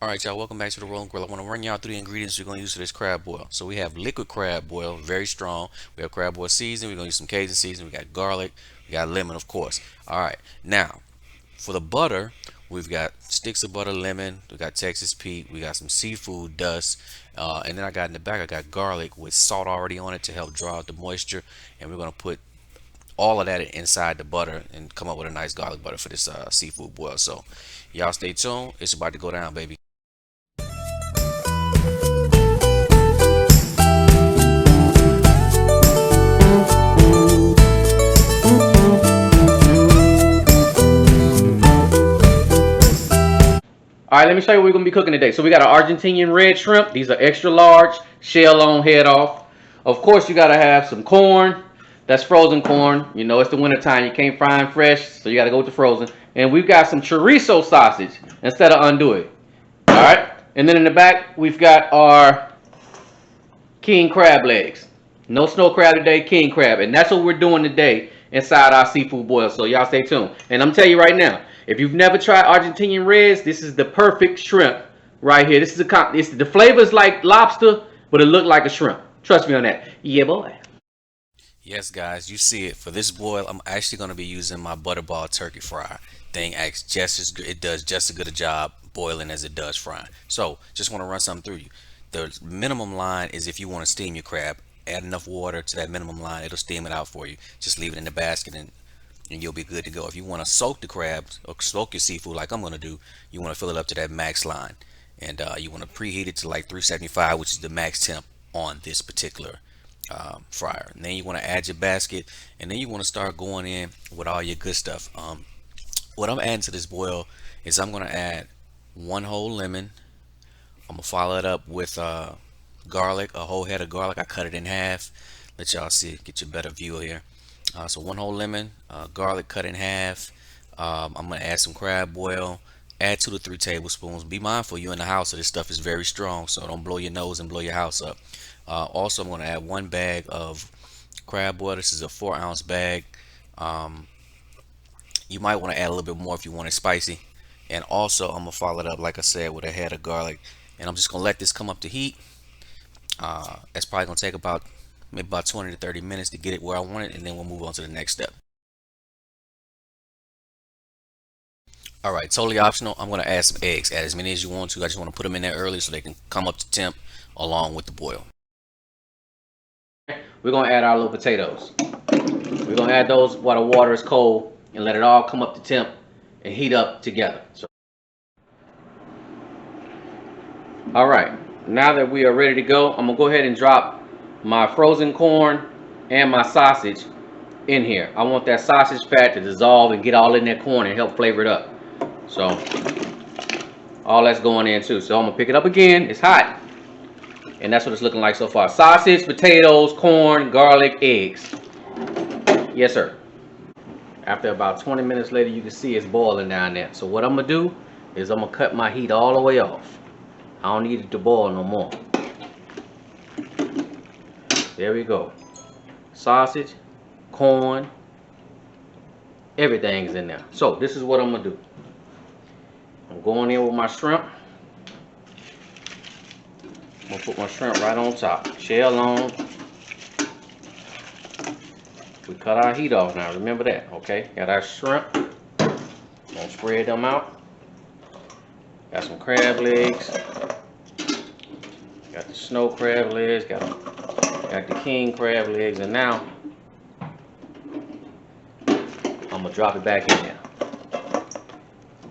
All right, y'all, welcome back to the Rolling Grill. I want to run y'all through the ingredients we're going to use for this crab boil. So we have liquid crab boil, very strong. We have crab boil seasoning. We're going to use some Cajun seasoning. We got garlic. We got lemon, of course. All right, now for the butter, we've got sticks of butter, lemon. We got Texas Pete. We got some seafood dust. And then I got in the back, I got garlic with salt already on it to help draw out the moisture. And we're going to put all of that inside the butter and come up with a nice garlic butter for this seafood boil. So y'all stay tuned. It's about to go down, baby. All right, let me show you what we're gonna be cooking today. So we got an Argentinian red shrimp. These are extra large, shell on, head off. Of course, you gotta have some corn. That's frozen corn. You know, it's the winter time. You can't fry them fresh, so you gotta go with the frozen. And we've got some chorizo sausage instead of andouille. All right. And then in the back, we've got our king crab legs. No snow crab today, king crab. And that's what we're doing today inside our seafood boil. So y'all stay tuned. And I'm telling you right now, if you've never tried Argentinian reds, this is the perfect shrimp right here. This is the flavor is like lobster, but it looked like a shrimp. Trust me on that. Yeah, boy. Yes, guys, you see it. For this boil, I'm actually going to be using my Butterball turkey fryer. Thing acts just as good. It does just as good a job boiling as it does frying. So, just want to run something through you. The minimum line is if you want to steam your crab, add enough water to that minimum line. It'll steam it out for you. Just leave it in the basket and you'll be good to go. If you want to soak the crabs or soak your seafood like I'm going to do, you want to fill it up to that max line. And you want to preheat it to like 375, which is the max temp on this particular fryer. And then you want to add your basket, and then you want to start going in with all your good stuff. What I'm adding to this boil is I'm going to add one whole lemon. I'm gonna follow it up with garlic, a whole head of garlic. I cut it in half. Let y'all see, get you a better view here. So one whole lemon, garlic cut in half. I'm gonna add some crab oil. Add 2 to 3 tablespoons. Be mindful, you're in the house, so this stuff is very strong, so don't blow your nose and blow your house up. Also, I'm gonna add 1 bag of crab oil. This is a 4-ounce bag. Um, you might want to add a little bit more if you want it spicy. And also, I'm gonna follow it up, like I said, with a head of garlic. And I'm just gonna let this come up to heat. That's probably gonna take about maybe about 20 to 30 minutes to get it where I want it, and then we'll move on to the next step. All right, totally optional. I'm gonna add some eggs. Add as many as you want to. I just want to put them in there early so they can come up to temp along with the boil. We're gonna add our little potatoes. We're gonna add those while the water is cold and let it all come up to temp and heat up together. So, all right, now that we are ready to go, I'm gonna go ahead and drop my frozen corn and my sausage in here. I want that sausage fat to dissolve and get all in that corn and help flavor it up. So all that's going in too. So I'm gonna pick it up again. It's hot. And that's what it's looking like so far. Sausage, potatoes, corn, garlic, eggs. Yes, sir. After about 20 minutes later, you can see it's boiling down there. So what I'm gonna do is I'm gonna cut my heat all the way off. I don't need it to boil no more. There we go. Sausage, corn, everything's in there. So this is what I'm gonna do. I'm going in with my shrimp. I'm gonna put my shrimp right on top. Shell on. We cut our heat off now. Remember that, okay? Got our shrimp. Gonna spread them out. Got some crab legs. Got the snow crab legs. Got the king crab legs, and now I'm gonna drop it back in there.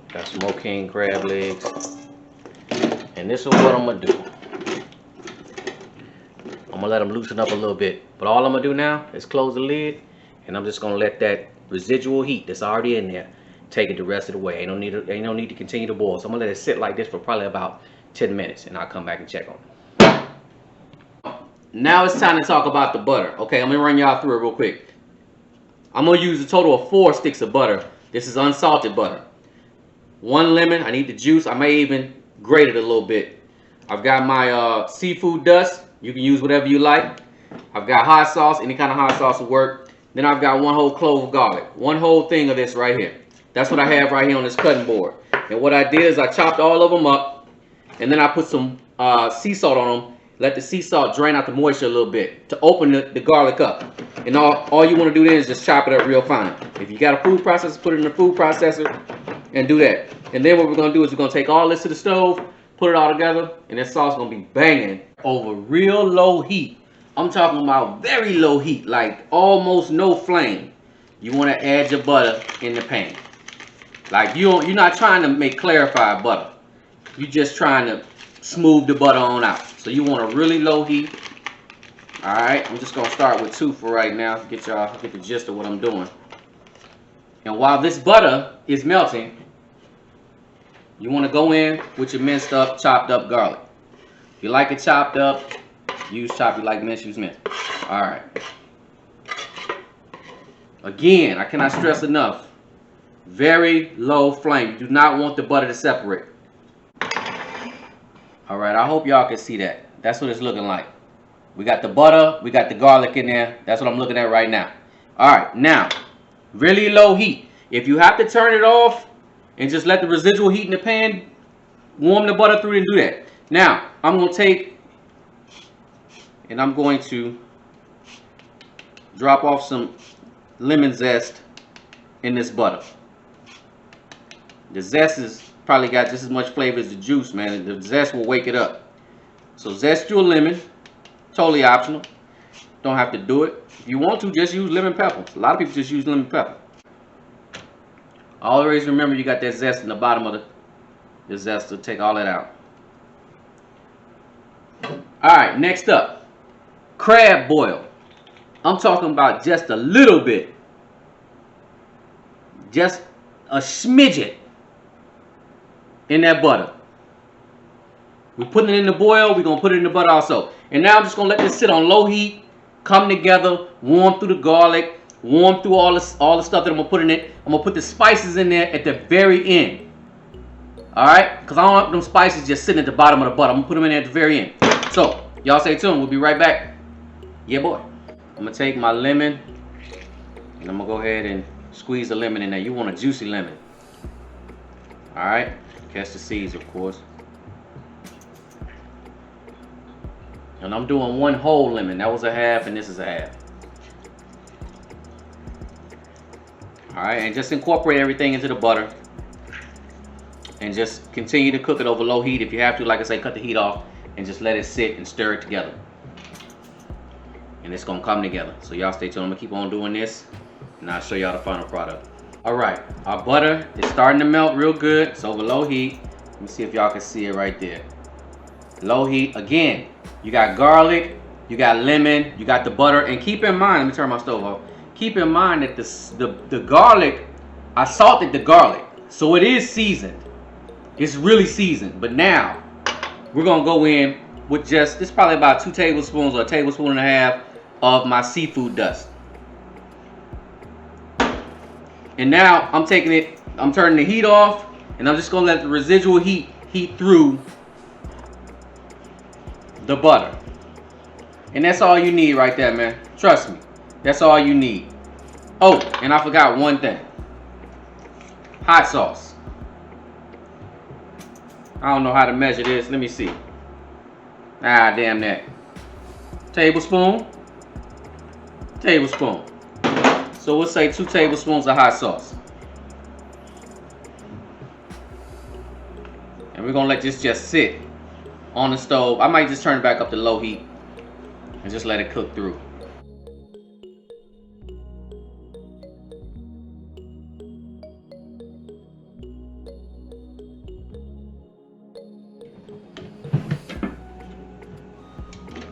Got some more king crab legs, and this is what I'm gonna do. I'm gonna let them loosen up a little bit, but all I'm gonna do now is close the lid, and I'm just gonna let that residual heat that's already in there take it the rest of the way. Ain't no need to continue to boil. So I'm gonna let it sit like this for probably about 10 minutes, and I'll come back and check on it. Now it's time to talk about the butter. Okay, I'm gonna run y'all through it real quick. I'm gonna use a total of 4 sticks of butter. This is unsalted butter. 1 lemon. I need the juice. I may even grate it a little bit. I've got my seafood dust. You can use whatever you like. I've got hot sauce. Any kind of hot sauce will work. Then I've got 1 whole clove of garlic. 1 whole thing of this right here. That's what I have right here on this cutting board. And what I did is I chopped all of them up. And then I put some sea salt on them. Let the sea salt drain out the moisture a little bit to open the garlic up. And all you want to do then is just chop it up real fine. If you got a food processor, put it in the food processor and do that. And then what we're going to do is we're going to take all this to the stove, put it all together, and that sauce is going to be banging over real low heat. I'm talking about very low heat, like almost no flame. You want to add your butter in the pan. Like you're not trying to make clarified butter. You're just trying to smooth the butter on out. So you want a really low heat. All right, I'm just gonna start with 2 for right now. Get the gist of what I'm doing. And while this butter is melting, you want to go in with your minced up, chopped up garlic. If you like it chopped up, use chopped. If you like minced, use minced. All right. Again, I cannot stress enough. Very low flame. You do not want the butter to separate. All right, I hope y'all can see that. That's what it's looking like. We got the butter, we got the garlic in there. That's what I'm looking at right now. All right, now, really low heat. If you have to turn it off and just let the residual heat in the pan warm the butter through, and do that. Now, I'm going to take and I'm going to drop off some lemon zest in this butter. The zest is probably got just as much flavor as the juice, man. The zest will wake it up. So zest your lemon. Totally optional. Don't have to do it. If you want to, just use lemon pepper. A lot of people just use lemon pepper. Always remember you got that zest in the bottom of the zest to take all that out. Alright, next up. Crab boil. I'm talking about just a little bit. Just a smidget in that butter. We're putting it in the boil. We're going to put it in the butter also. And now I'm just going to let this sit on low heat, come together, warm through the garlic, warm through all the stuff that I'm going to put in it. I'm going to put the spices in there at the very end. Alright? Because I don't want them spices just sitting at the bottom of the butter. I'm going to put them in there at the very end. So, y'all stay tuned. We'll be right back. Yeah, boy. I'm going to take my lemon, and I'm going to go ahead and squeeze the lemon in there. You want a juicy lemon. Alright? Catch the seeds, of course. And I'm doing 1 whole lemon. That was a half, and this is a half. Alright, and just incorporate everything into the butter. And just continue to cook it over low heat. If you have to, like I say, cut the heat off and just let it sit and stir it together. And it's going to come together. So y'all stay tuned. I'm going to keep on doing this, and I'll show y'all the final product. Alright, our butter is starting to melt real good. It's over low heat. Let me see if y'all can see it right there. Low heat. Again, you got garlic, you got lemon, you got the butter. And keep in mind, let me turn my stove off. Keep in mind that the garlic, I salted the garlic. So it is seasoned. It's really seasoned. But now, we're going to go in with just, this is probably about 2 tablespoons or a tablespoon and a half of my seafood dust. And now, I'm turning the heat off, and I'm just going to let the residual heat through the butter. And that's all you need right there, man. Trust me. That's all you need. Oh, and I forgot one thing. Hot sauce. I don't know how to measure this. Let me see. Ah, damn that. Tablespoon. Tablespoon. So we'll say 2 tablespoons of hot sauce. And we're going to let this just sit on the stove. I might just turn it back up to low heat and just let it cook through.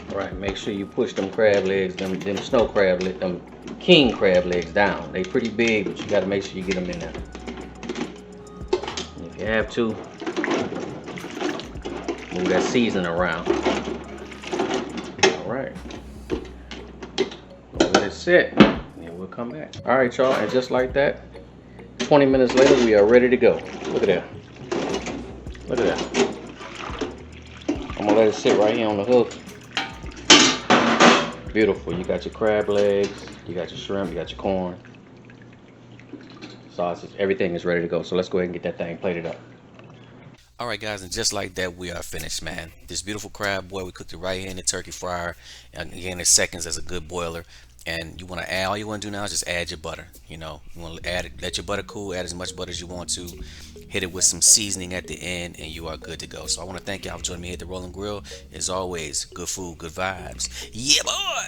All right, make sure you push them crab legs, them snow crab legs, them king crab legs down. They pretty big, but you got to make sure you get them in there. And if you have to, move that seasoning around. All right. We'll let it sit, and then we'll come back. All right, y'all, and just like that, 20 minutes later, we are ready to go. Look at that. Look at that. I'm gonna let it sit right here on the hook. Beautiful. You got your crab legs, you got your shrimp, you got your corn, sausage, everything is ready to go. So let's go ahead and get that thing plated up. All right, guys, and just like that, we are finished, man. This beautiful crab boil, we cooked it right here in the turkey fryer. And again, in seconds as a good boiler. And you want to add, all you want to do now is just add your butter. You want to add it, let your butter cool, add as much butter as you want to. Hit it with some seasoning at the end, and you are good to go. So I want to thank y'all for joining me here at the Rolling Grill. As always, good food, good vibes. Yeah, boy!